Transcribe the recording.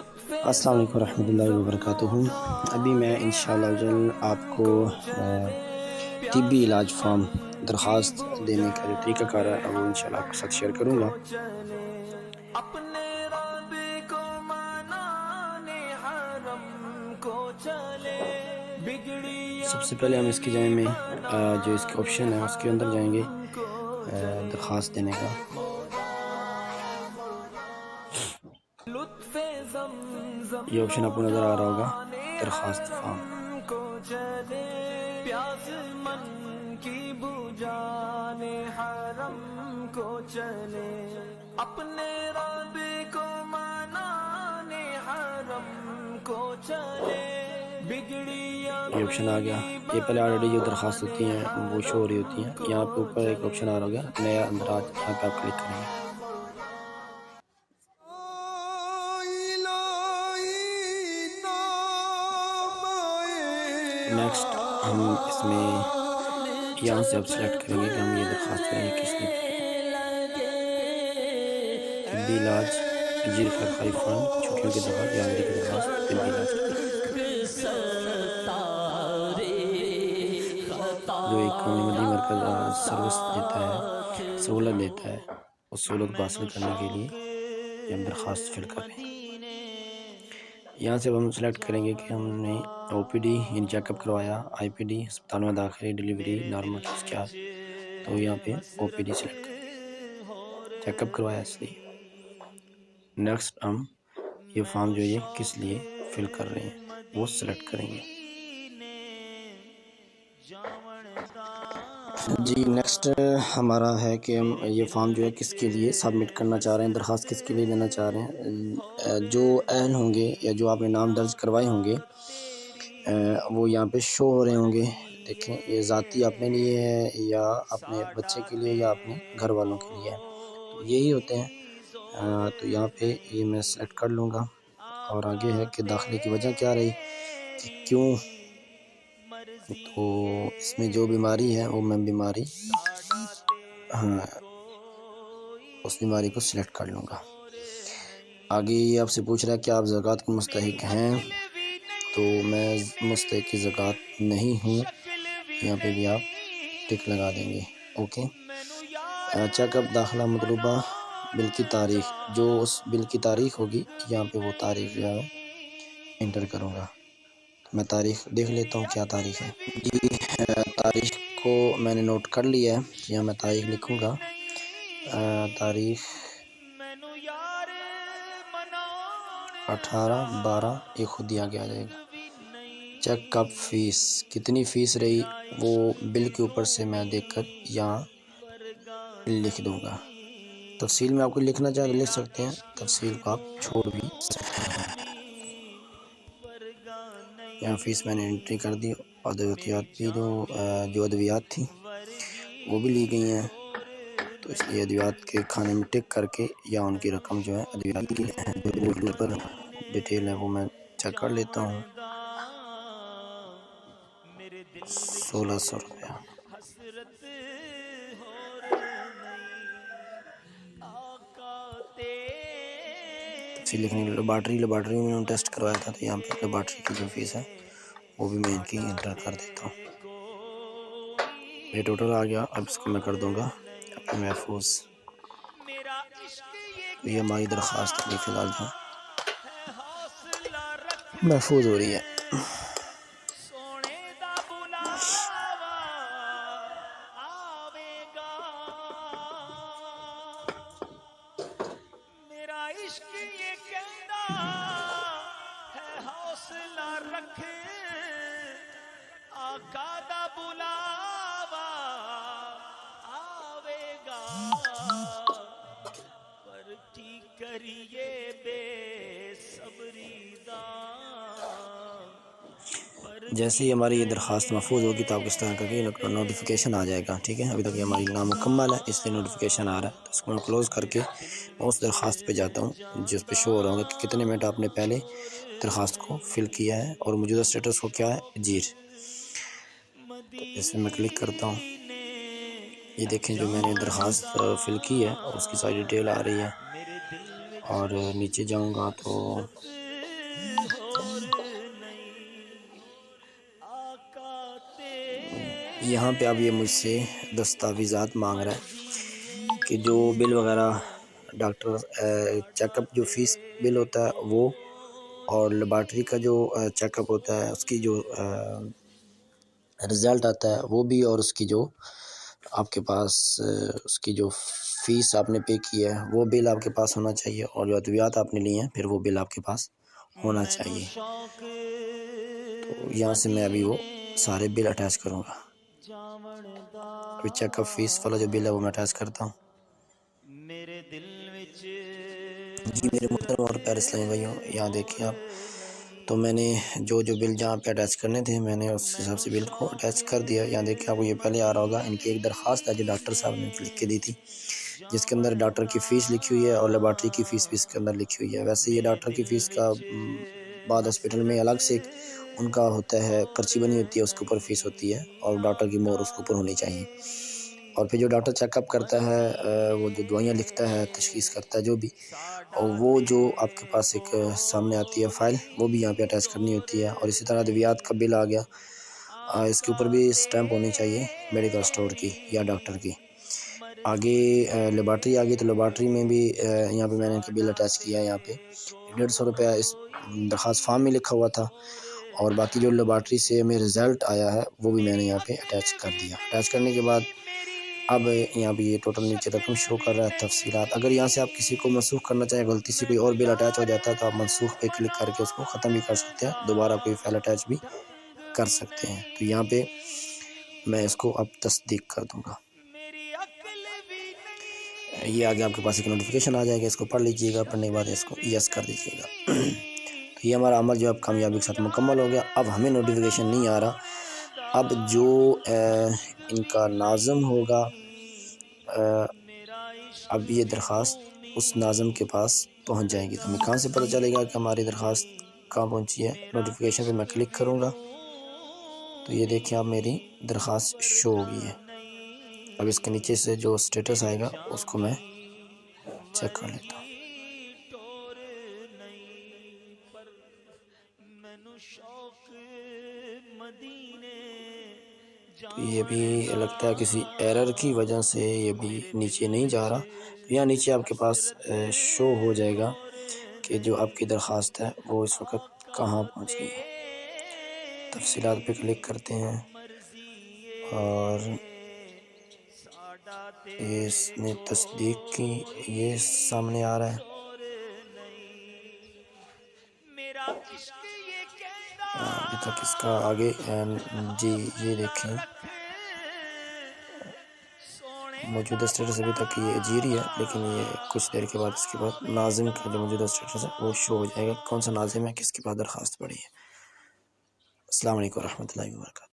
السلام علیکم ورحمۃ اللہ وبرکاتہ۔ ابھی میں انشاءاللہ جل آپ کو طبی علاج فارم درخواست دینے کا جو طریقہ کار ہے وہ انشاءاللہ آپ کے ساتھ شیئر کروں گا۔ سب سے پہلے ہم اس کی جائیں میں جو اس کے آپشن ہے اس کے اندر جائیں گے درخواست دینے کا۔ یہ آپشن آپ کو نظر آ رہا ہوگا درخواست فارم۔ یہ آپشن آ گیا۔ یہ پہلے آلریڈی جو درخواست ہوتی ہیں وہ شو ہو رہی ہوتی ہیں۔ یہاں پہ اوپر ایک آپشن آ رہا ہوگا نیا اندراج، یہاں پہ آپ کلک کریں گے۔ نیکسٹ ہم اس میں یہاں سے اب سلیکٹ کریں گے کہ ہم یہ درخواست کریں گے کس لیے۔ طبی علاج جیر خیرخواہی فنڈ، چھٹیوں کی درخواست، یادگاری کی درخواست، طبی علاج جو ایک قومی مدنی مرکز سروس دیتا ہے، سہولت دیتا ہے، اس سہولت کو حاصل کرنے کے لیے یہ ہم درخواست فل کر رہے ہیں۔ یہاں سے ہم سلیکٹ کریں گے کہ ہم نے او پی ڈی یعنی چیک اپ کروایا، آئی پی ڈی ہسپتال میں داخلے، ڈیلیوری، نارمل کیس کیا، تو یہاں پہ او پی ڈی سلیکٹ کریں گے، چیک اپ کروایا اس لیے۔ نیکسٹ ہم یہ فارم جو یہ کس لیے فل کر رہے ہیں وہ سلیکٹ کریں گے۔ جی نیکسٹ ہمارا ہے کہ ہم یہ فارم جو ہے کس کے لیے سبمٹ کرنا چاہ رہے ہیں، درخواست کس کے لیے دینا چاہ رہے ہیں۔ جو اہل ہوں گے یا جو آپ نے نام درج کروائے ہوں گے وہ یہاں پہ شو ہو رہے ہوں گے۔ دیکھیں یہ ذاتی اپنے لیے ہے یا اپنے بچے کے لیے یا اپنے گھر والوں کے لیے ہے، تو یہی ہوتے ہیں۔ تو یہاں پہ یہ میں سلیکٹ کر لوں گا، اور آگے ہے کہ داخلے کی وجہ کیا رہی کہ کیوں، تو اس میں جو بیماری ہے وہ میں بیماری اس بیماری کو سلیکٹ کر لوں گا۔ آگے یہ آپ سے پوچھ رہا ہے کہ آپ زکوٰۃ کے مستحق ہیں، تو میں مستحق کی زکوٰۃ نہیں ہوں، یہاں پہ بھی آپ ٹک لگا دیں گے۔ اوکے، چیک اپ داخلہ مطلوبہ بل کی تاریخ، جو اس بل کی تاریخ ہوگی یہاں پہ وہ تاریخ جو ہے انٹر کروں گا۔ میں تاریخ دیکھ لیتا ہوں کیا تاریخ ہے۔ جی تاریخ کو میں نے نوٹ کر لیا ہے، یہاں میں تاریخ لکھوں گا۔ تاریخ 18/12 یہ خود ہی آگے آ جائے گا۔ چیک اپ فیس کتنی فیس رہی وہ بل کے اوپر سے میں دیکھ کر یہاں لکھ دوں گا۔ تفصیل میں آپ کو لکھنا چاہے تو لکھ سکتے ہیں، تفصیل کو آپ چھوڑ بھی سکتے ہیں۔ یہاں فیس میں نے انٹری کر دی، ادویات بھی جو ادویات تھیں وہ بھی لی گئی ہیں، تو اس لیے ادویات کے کھانے میں ٹک کر کے یا ان کی رقم جو ہے ادویات کی جو پر ڈیٹیل ہے وہ میں چیک کر لیتا ہوں۔ 1600 روپیہ۔ تفصیل لکھنے کے لیبارٹری میں نے ٹیسٹ کروایا تھا، تو یہاں پہ لیبارٹری کی جو فیس ہے وہ بھی میں ان کی انٹر کر دیتا ہوں۔ یہ ٹوٹل آ گیا، اب اس کو میں کر دوں گا محفوظ۔ یہ ہماری درخواست ابھی فی الحال جو محفوظ ہو رہی ہے۔ جیسے ہی ہماری یہ درخواست محفوظ ہوگی تو آپ اس طرح کا کہ نوٹیفیکیشن آ جائے گا، ٹھیک ہے۔ ابھی تک یہ ہماری نامکمل ہے اس لیے نوٹیفیکیشن آ رہا ہے، تو اس کو میں کلوز کر کے اس درخواست پہ جاتا ہوں جس پہ شو ہو رہا ہوگا کہ کتنے منٹ آپ نے پہلے درخواست کو فل کیا ہے اور موجودہ سٹیٹس کو کیا ہے جیر۔ تو اس میں کلک کرتا ہوں، یہ دیکھیں جو میں نے درخواست فل کی ہے اور اس کی ساری ڈیٹیل آ رہی ہے، اور نیچے جاؤں گا تو یہاں پہ اب یہ مجھ سے دستاویزات مانگ رہا ہے کہ جو بل وغیرہ ڈاکٹر چیک اپ جو فیس بل ہوتا ہے وہ، اور لیبارٹری کا جو چیک اپ ہوتا ہے اس کی جو رزلٹ آتا ہے وہ بھی، اور اس کی جو آپ کے پاس اس کی جو فیس آپ نے پے کی ہے وہ بل آپ کے پاس ہونا چاہیے، اور جو ادویات آپ نے لیے ہیں پھر وہ بل آپ کے پاس ہونا چاہیے۔ تو یہاں سے میں ابھی وہ سارے بل اٹیچ کروں گا۔ ابھی چیک اپ فیس والا جو بل ہے وہ میں اٹیچ کرتا ہوں۔ جی میرے محترم اور پیارے اسلامی بھائیوں، یہاں دیکھیں آپ، تو میں نے جو بل جہاں پہ اٹیچ کرنے تھے میں نے اس حساب سے بل کو اٹیچ کر دیا۔ یہاں دیکھیں آپ کو یہ پہلے آ رہا ہوگا، ان کی ایک درخواست ہے جو ڈاکٹر صاحب نے لکھ کے دی تھی، جس کے اندر ڈاکٹر کی فیس لکھی ہوئی ہے اور لیبارٹری کی فیس بھی اس کے اندر لکھی ہوئی ہے۔ ویسے یہ ڈاکٹر کی فیس کا بعد ہاسپٹل میں الگ سے ان کا ہوتا ہے، پرچی بنی ہوتی ہے، اس کے اوپر فیس ہوتی ہے اور ڈاکٹر کی مہر اس کے اوپر ہونی چاہیے۔ اور پھر جو ڈاکٹر چیک اپ کرتا ہے، وہ جو دوائیاں لکھتا ہے، تشخیص کرتا ہے جو بھی، اور وہ جو آپ کے پاس ایک سامنے آتی ہے فائل، وہ بھی یہاں پہ اٹیچ کرنی ہوتی ہے۔ اور اسی طرح ادویات کا بل آ گیا، اس کے اوپر بھی اسٹیمپ ہونی چاہیے میڈیکل اسٹور کی یا ڈاکٹر کی۔ آگے لیبارٹری آ گئی، تو لیبارٹری میں بھی یہاں پہ میں نے بل اٹیچ کیا ہے۔ یہاں پہ 150 روپیہ اس درخواست فارم میں لکھا ہوا تھا، اور باقی جو لیبارٹری سے ہمیں رزلٹ آیا ہے وہ بھی میں نے یہاں پہ اٹیچ کر دیا۔ اٹیچ کرنے کے بعد اب یہاں پہ یہ ٹوٹل نیچے رقم شو کر رہا ہے، تفصیلات۔ اگر یہاں سے آپ کسی کو منسوخ کرنا چاہیں، غلطی سے کوئی اور بل اٹیچ ہو جاتا ہے تو آپ منسوخ پہ کلک کر کے اس کو ختم بھی کر سکتے ہیں، دوبارہ کوئی فائل اٹیچ بھی کر سکتے ہیں۔ تو یہاں پہ میں اس کو اب تصدیق کر دوں گا۔ یہ آگے آپ کے پاس ایک نوٹیفیکیشن آ جائے گا، اس کو پڑھ لیجئے گا، پڑھنے کے بعد اس کو یس کر دیجئے گا۔ تو یہ ہمارا عمل جو اب کامیابی کے ساتھ مکمل ہو گیا۔ اب ہمیں نوٹیفیکیشن نہیں آ رہا، اب جو ان کا ناظم ہوگا، اب یہ درخواست اس ناظم کے پاس پہنچ جائے گی۔ تو ہمیں کہاں سے پتہ چلے گا کہ ہماری درخواست کہاں پہنچی ہے؟ نوٹیفیکیشن پہ میں کلک کروں گا تو یہ دیکھیں اب میری درخواست شو ہو گئی ہے۔ اب اس کے نیچے سے جو سٹیٹس آئے گا اس کو میں چیک کر لیتا ہوں۔ تو یہ بھی لگتا ہے کسی ایرر کی وجہ سے یہ بھی نیچے نہیں جا رہا۔ تو یہاں نیچے آپ کے پاس شو ہو جائے گا کہ جو آپ کی درخواست ہے وہ اس وقت کہاں پہنچ گئی ہے۔ تفصیلات پہ کلک کرتے ہیں اور اس نے تصدیق کی، یہ سامنے آ رہا ہے۔ ابھی تک اس کا آگے جی یہ دیکھیں موجودہ سٹیٹس ابھی تک یہ جیری ہے، لیکن یہ کچھ دیر کے بعد اس کے بعد ناظم کا جو موجودہ سٹیٹس ہے وہ شو ہو جائے گا، کون سا ناظم ہے، کس کے پاس درخواست پڑی ہے۔ السلام علیکم ورحمۃ اللہ وبرکاتہ۔